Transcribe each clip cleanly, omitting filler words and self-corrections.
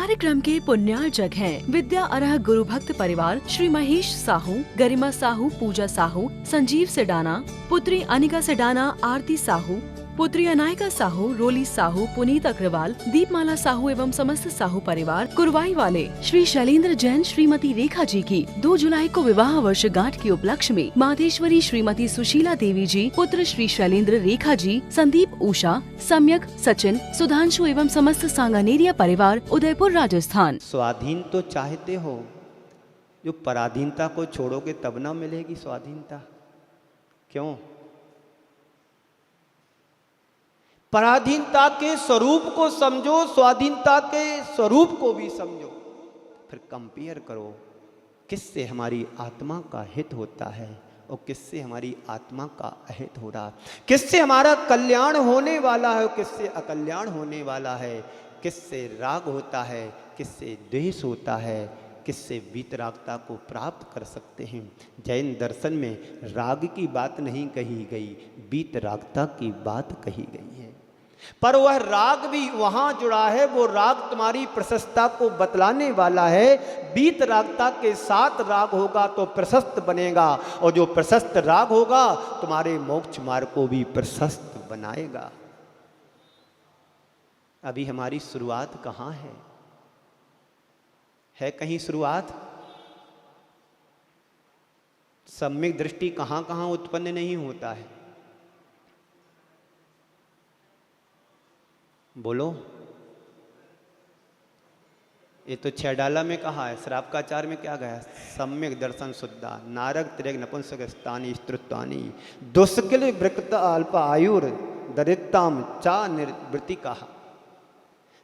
कार्यक्रम के पुण्यार्चक हैं विद्या अरह गुरु भक्त परिवार श्री महेश साहू, गरिमा साहू, पूजा साहू, संजीव सेडाना, पुत्री अनिका सेडाना, आरती साहू, पुत्री अनायका साहू, रोली साहू, पुनीत अग्रवाल, दीपमाला साहू एवं समस्त साहू परिवार कुरवाई वाले श्री शैलेंद्र जैन श्रीमती रेखा जी की 2 जुलाई को विवाह वर्षगांठ के उपलक्ष्य में माधेश्वरी श्रीमती सुशीला देवी जी, पुत्र श्री शैलेंद्र रेखा जी, संदीप, उषा, सम्यक, सचिन, सुधांशु एवं समस्त सांगानेरिया परिवार उदयपुर राजस्थान। स्वाधीन तो चाहते हो, जो पराधीनता को छोड़ोगे तब ना मिलेगी स्वाधीनता। क्यों? पराधीनता के स्वरूप को समझो, स्वाधीनता के स्वरूप को भी समझो, फिर कंपेयर करो किससे हमारी आत्मा का हित होता है और किससे हमारी आत्मा का अहित हो रहा है, किससे हमारा कल्याण होने वाला है और किससे अकल्याण होने वाला है, किससे राग होता है, किससे द्वेष होता है, किससे वीतरागता को प्राप्त कर सकते हैं। जैन दर्शन में राग की बात नहीं कही गई, वीतरागता की बात कही गई है। पर वह राग भी वहां जुड़ा है, वो राग तुम्हारी प्रशस्तता को बतलाने वाला है। वीतरागता के साथ राग होगा तो प्रशस्त बनेगा, और जो प्रशस्त राग होगा तुम्हारे मोक्ष मार्ग को भी प्रशस्त बनाएगा। अभी हमारी शुरुआत कहाँ है कहीं शुरुआत? सम्यक दृष्टि कहाँ कहाँ उत्पन्न नहीं होता है? बोलो। ये तो छेडाला में कहा है, श्राप का आचार में क्या गया? सम्यक दर्शन शुद्धा नारक त्रेग नपुंसक स्थानी स्त्रुत्वानी दुष्किल वृक्त अल्प आयुर दरिद्रताम चा निर्वृत्ति कहा।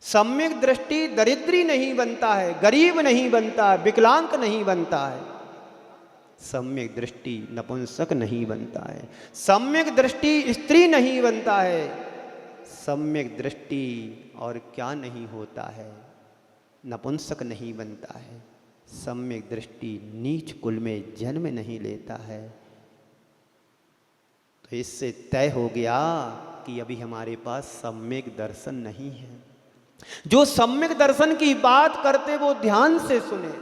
सम्यक दृष्टि दरिद्री नहीं बनता है, गरीब नहीं बनता है, विकलांग नहीं बनता है। सम्यक दृष्टि नपुंसक नहीं बनता है, सम्यक दृष्टि स्त्री नहीं बनता है। सम्यक दृष्टि और क्या नहीं होता है? नपुंसक नहीं बनता है। सम्यक दृष्टि नीच कुल में जन्म नहीं लेता है। तो इससे तय हो गया कि अभी हमारे पास सम्यक दर्शन नहीं है। जो सम्यक दर्शन की बात करते वो ध्यान से सुने।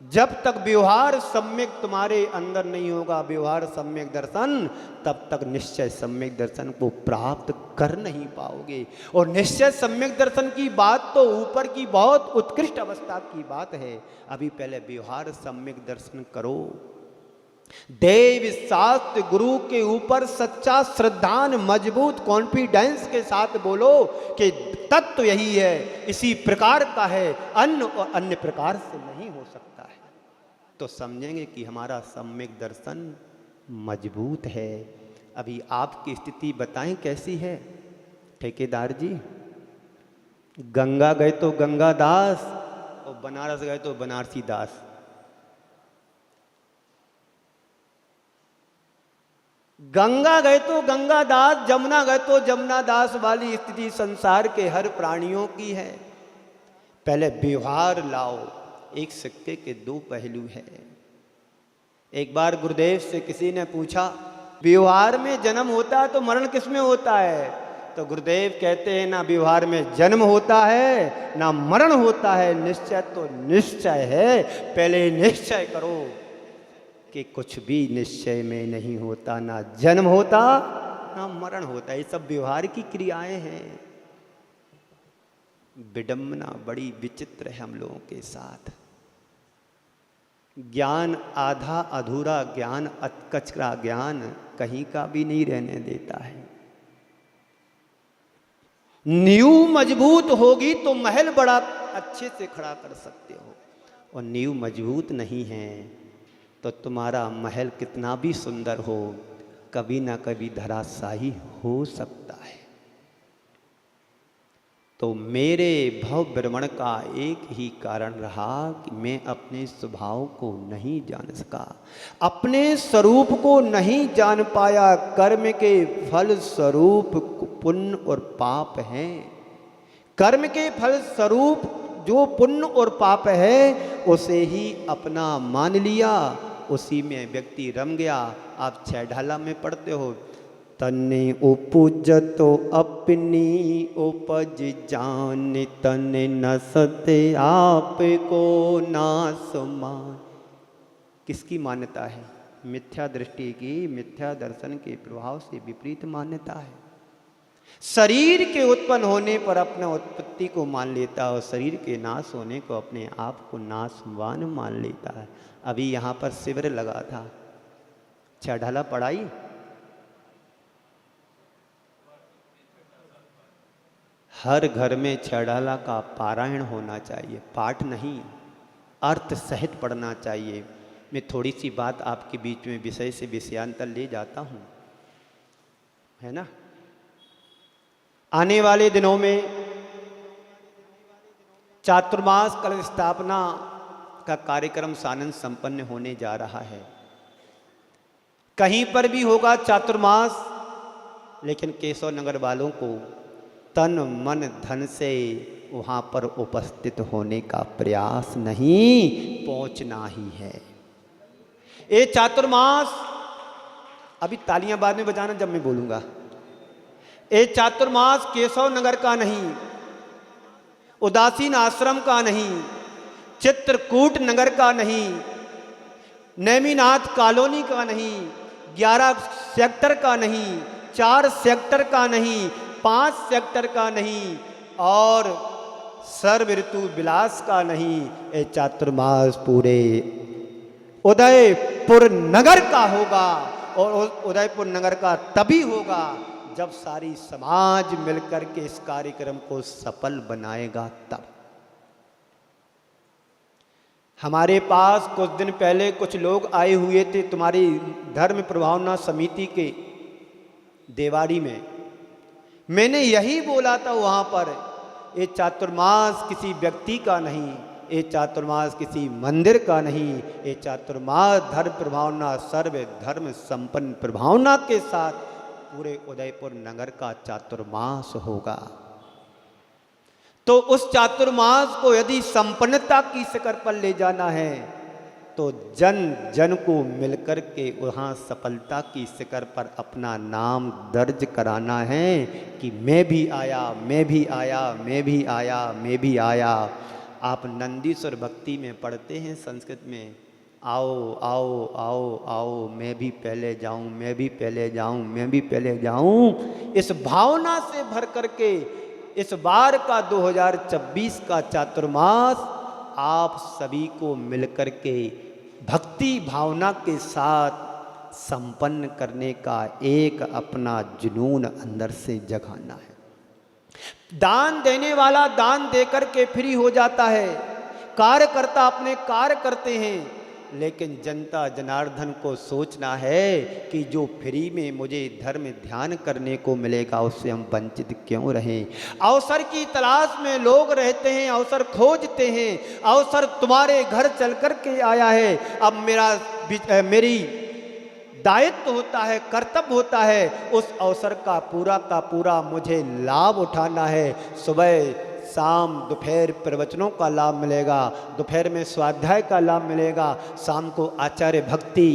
जब तक व्यवहार सम्यक तुम्हारे अंदर नहीं होगा, व्यवहार सम्यक दर्शन, तब तक निश्चय सम्यक दर्शन को प्राप्त कर नहीं पाओगे। और निश्चय सम्यक दर्शन की बात तो ऊपर की बहुत उत्कृष्ट अवस्था की बात है। अभी पहले व्यवहार सम्यक दर्शन करो। देव शास्त्र गुरु के ऊपर सच्चा श्रद्धान मजबूत कॉन्फिडेंस के साथ बोलो कि तत्व यही है, इसी प्रकार का है, अन्य और अन्य प्रकार से नहीं हो सकता है। तो समझेंगे कि हमारा सम्यक दर्शन मजबूत है। अभी आपकी स्थिति बताएं कैसी है ठेकेदार जी? गंगा गए तो गंगा दास और बनारस गए तो बनारसी दास। गंगा गए तो गंगा दास, जमुना गए तो जमुना दास वाली स्थिति संसार के हर प्राणियों की है। पहले व्यवहार लाओ। एक सिक्के के 2 पहलू हैं। एक बार गुरुदेव से किसी ने पूछा, व्यवहार में जन्म होता है तो मरण किस में होता है? तो गुरुदेव कहते हैं ना व्यवहार में जन्म होता है ना मरण होता है, निश्चय तो निश्चय है। पहले निश्चय करो कि कुछ भी निश्चय में नहीं होता, ना जन्म होता ना मरण होता। ये सब व्यवहार की क्रियाएं हैं। विडंबना बड़ी विचित्र है हम लोगों के साथ। ज्ञान आधा अधूरा ज्ञान, अतकचरा ज्ञान कहीं का भी नहीं रहने देता है। नींव मजबूत होगी तो महल बड़ा अच्छे से खड़ा कर सकते हो, और नींव मजबूत नहीं है तो तुम्हारा महल कितना भी सुंदर हो, कभी ना कभी धराशायी हो सकता है। तो मेरे भव भ्रमण का एक ही कारण रहा कि मैं अपने स्वभाव को नहीं जान सका, अपने स्वरूप को नहीं जान पाया। कर्म के फल स्वरूप पुण्य और पाप हैं। कर्म के फल स्वरूप जो पुण्य और पाप है उसे ही अपना मान लिया, उसी में व्यक्ति रम गया। आप छेडाला में पढ़ते हो, तने उपज तो अपनी उपज जान, तने नसते आप को नास मान। किसकी मान्यता है? मिथ्या दृष्टि की, मिथ्या दर्शन के प्रभाव से विपरीत मान्यता है। शरीर के उत्पन्न होने पर अपना उत्पत्ति को मान लेता है और शरीर के नाश होने को अपने आप को नाशवान मान लेता है। अभी यहाँ पर शिविर लगा था, छाढ़ाला पढ़ाई हर घर में छाढ़ाला का पारायण होना चाहिए, पाठ नहीं, अर्थ सहित पढ़ना चाहिए। मैं थोड़ी सी बात आपके बीच में विषय से विषयांतर ले जाता हूँ, है ना। आने वाले दिनों में चातुर्मास कलश स्थापना का कार्यक्रम सानंद संपन्न होने जा रहा है। कहीं पर भी होगा चातुर्मास, लेकिन केशव नगर वालों को तन मन धन से वहाँ पर उपस्थित होने का प्रयास नहीं, पहुँचना ही है। ये चातुर्मास, अभी तालियां बाद में बजाना जब मैं बोलूँगा। ये चातुर्मास केशव नगर का नहीं, उदासीन आश्रम का नहीं, चित्रकूट नगर का नहीं, नेमिनाथ कॉलोनी का नहीं, 11 सेक्टर का नहीं, 4 सेक्टर का नहीं, 5 सेक्टर का नहीं, और सर्व ऋतु विलास का नहीं। ये चातुर्मास पूरे उदयपुर नगर का होगा, और उदयपुर नगर का तभी होगा जब सारी समाज मिलकर के इस कार्यक्रम को सफल बनाएगा। तब हमारे पास कुछ दिन पहले कुछ लोग आए हुए थे तुम्हारी धर्म प्रभावना समिति के देवाड़ी में। मैंने यही बोला था वहां पर, ये चातुर्मास किसी व्यक्ति का नहीं, ये चातुर्मास किसी मंदिर का नहीं, ये चातुर्मास धर्म प्रभावना, सर्व धर्म संपन्न प्रभावना के साथ पूरे उदयपुर नगर का चातुर्मास होगा। तो उस चातुर्मास को यदि संपन्नता की शिखर पर ले जाना है तो जन जन को मिलकर के वहाँ सफलता की शिखर पर अपना नाम दर्ज कराना है कि मैं भी आया, मैं भी आया, मैं भी आया, मैं भी आया। आप नंदीश्वर भक्ति में पढ़ते हैं संस्कृत में, आओ आओ आओ आओ, मैं भी पहले जाऊं, मैं भी पहले जाऊं, मैं भी पहले जाऊं। इस भावना से भर करके इस बार का 2024 का चातुर्मास आप सभी को मिलकर के भक्ति भावना के साथ संपन्न करने का एक अपना जुनून अंदर से जगाना है। दान देने वाला दान देकर के फ्री हो जाता है, कार्यकर्ता अपने कार्य करते हैं, लेकिन जनता जनार्दन को सोचना है कि जो फ्री में मुझे धर्म ध्यान करने को मिलेगा उससे हम वंचित क्यों रहें। अवसर की तलाश में लोग रहते हैं, अवसर खोजते हैं, अवसर तुम्हारे घर चल कर के आया है। अब मेरी दायित्व होता है, कर्तव्य होता है, उस अवसर का पूरा मुझे लाभ उठाना है। सुबह शाम दोपहर प्रवचनों का लाभ मिलेगा, दोपहर में स्वाध्याय का लाभ मिलेगा, शाम को आचार्य भक्ति,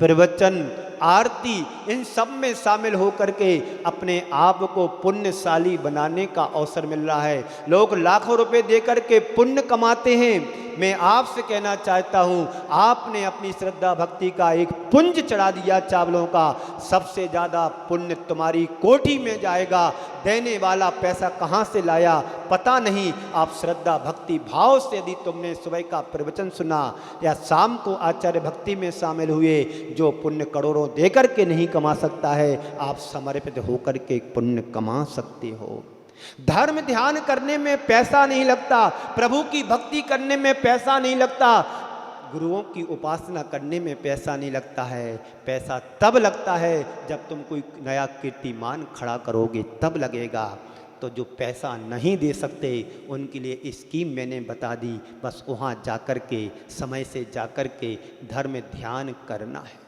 प्रवचन, आरती, इन सब में शामिल होकर के अपने आप को पुण्यशाली बनाने का अवसर मिल रहा है। लोग लाखों रुपए देकर के पुण्य कमाते हैं। मैं आपसे कहना चाहता हूँ, आपने अपनी श्रद्धा भक्ति का एक पुंज चढ़ा दिया चावलों का, सबसे ज़्यादा पुण्य तुम्हारी कोठी में जाएगा। देने वाला पैसा कहाँ से लाया पता नहीं। आप श्रद्धा भक्ति भाव से यदि तुमने सुबह का प्रवचन सुना या शाम को आचार्य भक्ति में शामिल हुए, जो पुण्य करोड़ों देकर के नहीं कमा सकता है, आप समर्पित होकर के पुण्य कमा सकते हो। धर्म ध्यान करने में पैसा नहीं लगता, प्रभु की भक्ति करने में पैसा नहीं लगता, गुरुओं की उपासना करने में पैसा नहीं लगता है। पैसा तब लगता है जब तुम कोई नया कीर्तिमान खड़ा करोगे, तब लगेगा। तो जो पैसा नहीं दे सकते उनके लिए स्कीम मैंने बता दी, बस वहाँ जाकर के समय से जाकर के धर्म ध्यान करना है।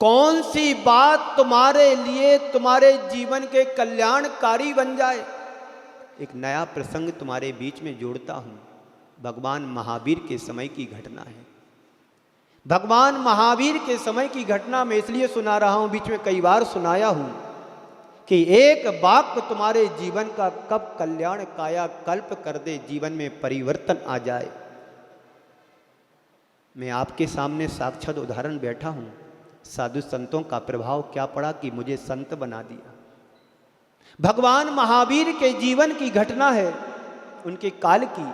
कौन सी बात तुम्हारे लिए तुम्हारे जीवन के कल्याणकारी बन जाए। एक नया प्रसंग तुम्हारे बीच में जोड़ता हूँ, भगवान महावीर के समय की घटना है। भगवान महावीर के समय की घटना मैं इसलिए सुना रहा हूं, बीच में कई बार सुनाया हूं कि एक वाक्य तुम्हारे जीवन का कब कल्याण काया कल्प कर दे, जीवन में परिवर्तन आ जाए। मैं आपके सामने साक्षात उदाहरण बैठा हूं। साधु संतों का प्रभाव क्या पड़ा कि मुझे संत बना दिया। भगवान महावीर के जीवन की घटना है, उनके काल की।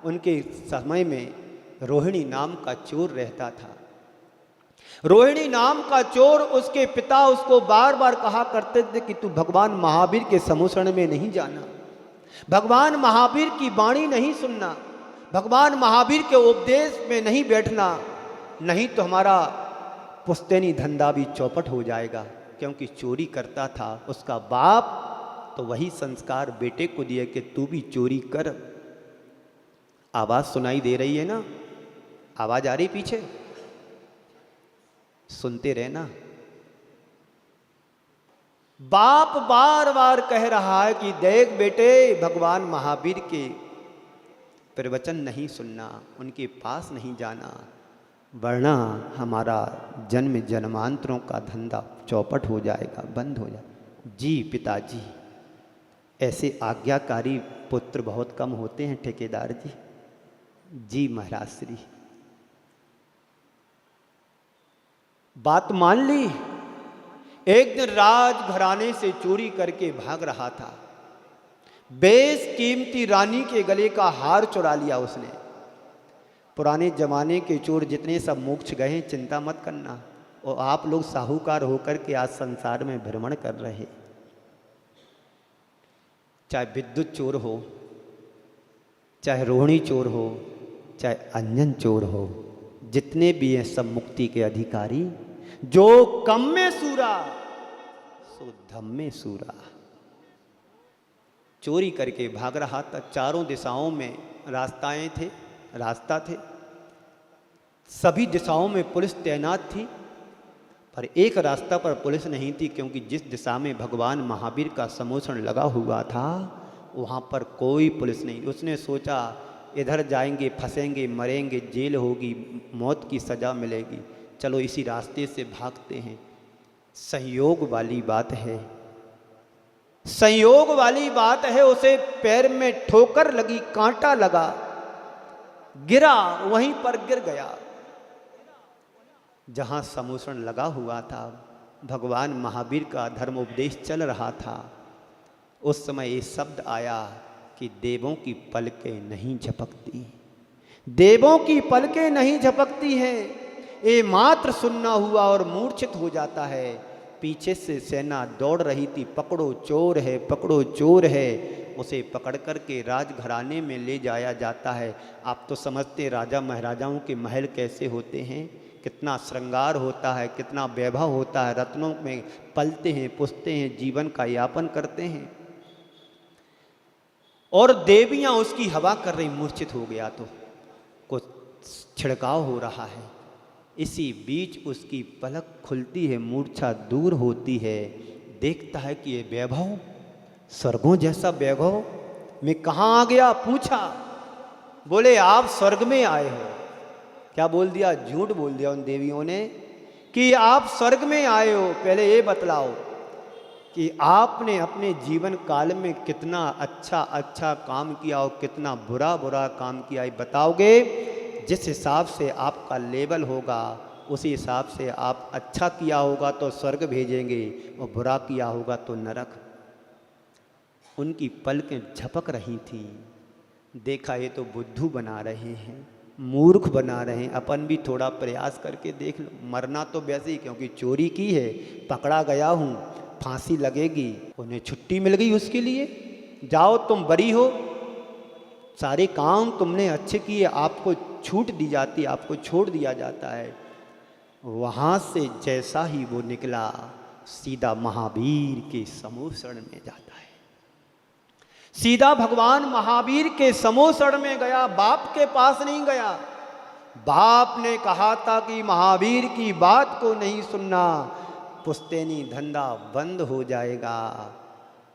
उनके समय में रोहिणी नाम का चोर रहता था। रोहिणी नाम का चोर, उसके पिता उसको बार बार कहा करते थे कि तू भगवान महावीर के समूषण में नहीं जाना, भगवान महावीर की वाणी नहीं सुनना, भगवान महावीर के उपदेश में नहीं बैठना, नहीं तो हमारा पुश्तैनी धंधा भी चौपट हो जाएगा। क्योंकि चोरी करता था। उसका बाप तो वही संस्कार बेटे को दिए कि तू भी चोरी कर। आवाज सुनाई दे रही है ना? आवाज आ रही पीछे? सुनते रहना। बाप बार बार कह रहा है कि देख बेटे, भगवान महावीर के प्रवचन नहीं सुनना, उनके पास नहीं जाना, वरना हमारा जन्म जन्मांतरों का धंधा चौपट हो जाएगा, बंद हो जाएगा। जी पिताजी, ऐसे आज्ञाकारी पुत्र बहुत कम होते हैं ठेकेदार जी। जी महाराज श्री। बात मान ली। एक दिन राजघराने से चोरी करके भाग रहा था। बेशकीमती रानी के गले का हार चुरा लिया उसने। पुराने जमाने के चोर जितने सब मोक्ष गए हैं, चिंता मत करना। और आप लोग साहूकार होकर के आज संसार में भ्रमण कर रहे, चाहे विद्युत चोर हो, चाहे रोहिणी चोर हो, चाहे अंजन चोर हो, जितने भी हैं सब मुक्ति के अधिकारी। जो कम में सूरा सो धम में सूरा। चोरी करके भाग रहा था। चारों दिशाओं में रास्ता थे। सभी दिशाओं में पुलिस तैनात थी, पर एक रास्ता पर पुलिस नहीं थी, क्योंकि जिस दिशा में भगवान महावीर का समूषण लगा हुआ था वहाँ पर कोई पुलिस नहीं। उसने सोचा इधर जाएंगे फंसेंगे, मरेंगे, जेल होगी, मौत की सज़ा मिलेगी, चलो इसी रास्ते से भागते हैं। संयोग वाली बात है, संयोग वाली बात है। उसे पैर में ठोकर लगी, कांटा लगा, गिरा, वहीं पर गिर गया जहां समूषण लगा हुआ था। भगवान महावीर का धर्मोपदेश चल रहा था। उस समय ये शब्द आया कि देवों की पलकें नहीं झपकती, देवों की पलकें नहीं झपकती हैं। ये मात्र सुनना हुआ और मूर्छित हो जाता है। पीछे से सेना दौड़ रही थी, पकड़ो चोर है, पकड़ो चोर है। उसे पकड़ कर के राजघराने में ले जाया जाता है। आप तो समझते राजा महाराजाओं के महल कैसे होते हैं, कितना श्रृंगार होता है, कितना वैभव होता है, रत्नों में पलते हैं, पुसते हैं, जीवन का यापन करते हैं। और देवियां उसकी हवा कर रही। मूर्छित हो गया तो कुछ छिड़काव हो रहा है। इसी बीच उसकी पलक खुलती है, मूर्छा दूर होती है। देखता है कि ये वैभव, स्वर्गों जैसा वैभव, मैं कहाँ आ गया? पूछा। बोले आप स्वर्ग में आए हो। क्या बोल दिया? झूठ बोल दिया उन देवियों ने कि आप स्वर्ग में आए हो। पहले ये बतलाओ कि आपने अपने जीवन काल में कितना अच्छा अच्छा काम किया और कितना बुरा बुरा काम किया, ये बताओगे? जिस हिसाब से आपका लेवल होगा उसी हिसाब से आप अच्छा किया होगा तो स्वर्ग भेजेंगे और बुरा किया होगा तो नरक। उनकी पलकें झपक रही थी। देखा ये तो बुद्धू बना रहे हैं, मूर्ख बना रहे हैं, अपन भी थोड़ा प्रयास करके देख लो। मरना तो वैसे ही, क्योंकि चोरी की है, पकड़ा गया हूँ, फांसी लगेगी। उन्हें छुट्टी मिल गई उसके लिए, जाओ तुम बरी हो, सारे काम तुमने अच्छे किए, आपको छूट दी जाती, आपको छोड़ दिया जाता है। वहाँ से जैसा ही वो निकला, सीधा महावीर के समूषण में जाता है। सीधा भगवान महावीर के समूषण में गया, बाप के पास नहीं गया। बाप ने कहा था कि महावीर की बात को नहीं सुनना, पुश्तैनी धंधा बंद हो जाएगा।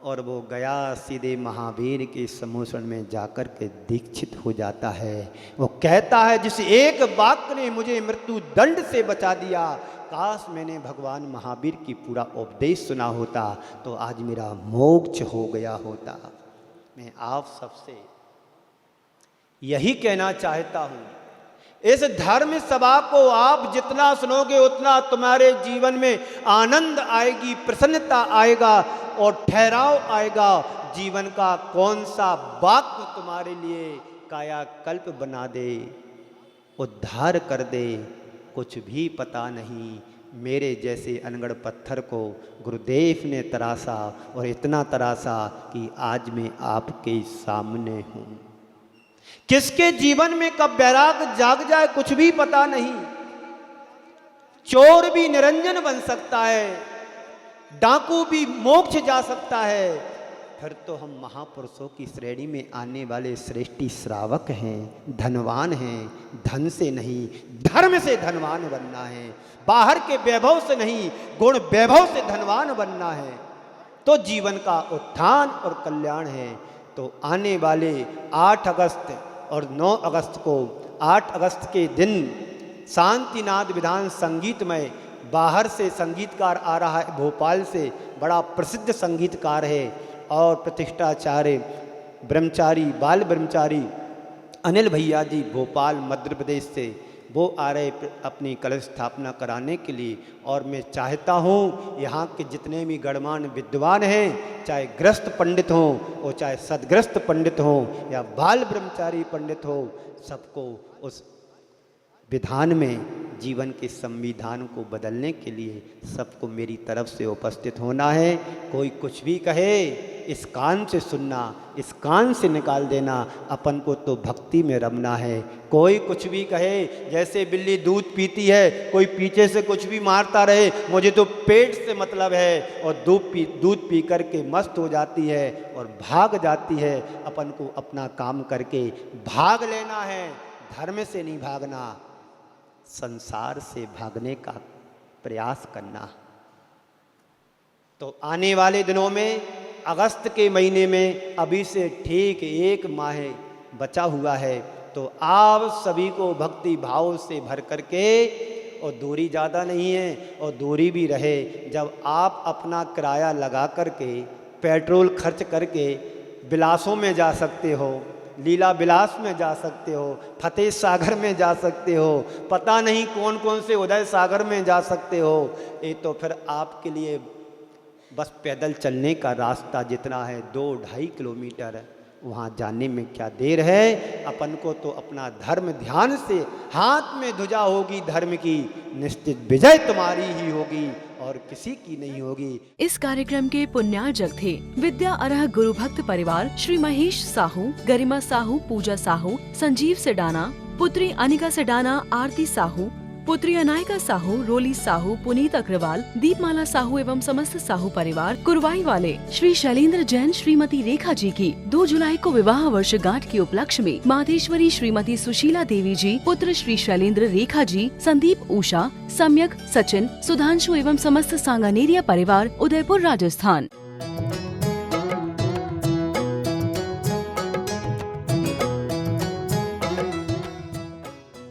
और वो गया सीधे महावीर के सम्मुखन में जाकर के दीक्षित हो जाता है। वो कहता है, जिस एक वाक्य ने मुझे मृत्यु दंड से बचा दिया, काश मैंने भगवान महावीर की पूरा उपदेश सुना होता तो आज मेरा मोक्ष हो गया होता। मैं आप सबसे यही कहना चाहता हूँ, इस धर्म सभा को आप जितना सुनोगे उतना तुम्हारे जीवन में आनंद आएगी, प्रसन्नता आएगा और ठहराव आएगा। जीवन का कौन सा वाक्य तुम्हारे लिए कायाकल्प बना दे, उद्धार कर दे, कुछ भी पता नहीं। मेरे जैसे अनगढ़ पत्थर को गुरुदेव ने तराशा और इतना तराशा कि आज मैं आपके सामने हूँ। किसके जीवन में कब वैराग जाग जाए कुछ भी पता नहीं। चोर भी निरंजन बन सकता है, डाकू भी मोक्ष जा सकता है। फिर तो हम महापुरुषों की श्रेणी में आने वाले श्रेष्ठी श्रावक हैं, धनवान हैं। धन से नहीं, धर्म से धनवान बनना है। बाहर के वैभव से नहीं, गुण वैभव से धनवान बनना है, तो जीवन का उत्थान और कल्याण है। तो आने वाले 8 अगस्त और 9 अगस्त को, 8 अगस्त के दिन शांतिनाद विधान संगीतमय, बाहर से संगीतकार आ रहा है, भोपाल से बड़ा प्रसिद्ध संगीतकार है और प्रतिष्ठाचार्य ब्रह्मचारी, बाल ब्रह्मचारी अनिल भैया जी भोपाल मध्य प्रदेश से, वो आ रहे अपनी कलश स्थापना कराने के लिए। और मैं चाहता हूँ यहाँ के जितने भी गणमान्य विद्वान हैं, चाहे ग्रस्त पंडित हों और चाहे सदग्रस्त पंडित हों या बाल ब्रह्मचारी पंडित हो, सबको उस विधान में जीवन के संविधान को बदलने के लिए सबको मेरी तरफ से उपस्थित होना है। कोई कुछ भी कहे, इस कान से सुनना, इस कान से निकाल देना। अपन को तो भक्ति में रमना है। कोई कुछ भी कहे, जैसे बिल्ली दूध पीती है, कोई पीछे से कुछ भी मारता रहे, मुझे तो पेट से मतलब है, और दूध पी करके मस्त हो जाती है और भाग जाती है। अपन को अपना काम करके भाग लेना है, धर्म से नहीं भागना, संसार से भागने का प्रयास करना। तो आने वाले दिनों में, अगस्त के महीने में अभी से ठीक 1 माह बचा हुआ है, तो आप सभी को भक्ति भाव से भर करके, और दूरी ज़्यादा नहीं है और दूरी भी रहे, जब आप अपना किराया लगा करके, पेट्रोल खर्च करके विलासों में जा सकते हो, लीला विलास में जा सकते हो, फतेह सागर में जा सकते हो, पता नहीं कौन कौन से उदय सागर में जा सकते हो, ये तो फिर आपके लिए बस पैदल चलने का रास्ता जितना है 2-2.5 किलोमीटर, वहाँ जाने में क्या देर है। अपन को तो अपना धर्म ध्यान से, हाथ में ध्वजा होगी धर्म की, निश्चित विजय तुम्हारी ही होगी और किसी की नहीं होगी। इस कार्यक्रम के पुण्यार्जक थे विद्या अरह गुरु भक्त परिवार श्री महेश साहू, गरिमा साहू, पूजा साहू, संजीव सेडाना, पुत्री अनिका सेडाना, आरती साहू, पुत्री अनायका साहू, रोली साहू, पुनीत अग्रवाल, दीपमाला साहू एवं समस्त साहू परिवार, कुरवाई वाले श्री शैलेंद्र जैन श्रीमती रेखा जी की 2 जुलाई को विवाह वर्षगांठ के उपलक्ष्य में माधेश्वरी श्रीमती सुशीला देवी जी, पुत्र श्री शैलेंद्र रेखा जी, संदीप उषा, सम्यक, सचिन, सुधांशु एवं समस्त सांगानेरिया परिवार, उदयपुर राजस्थान।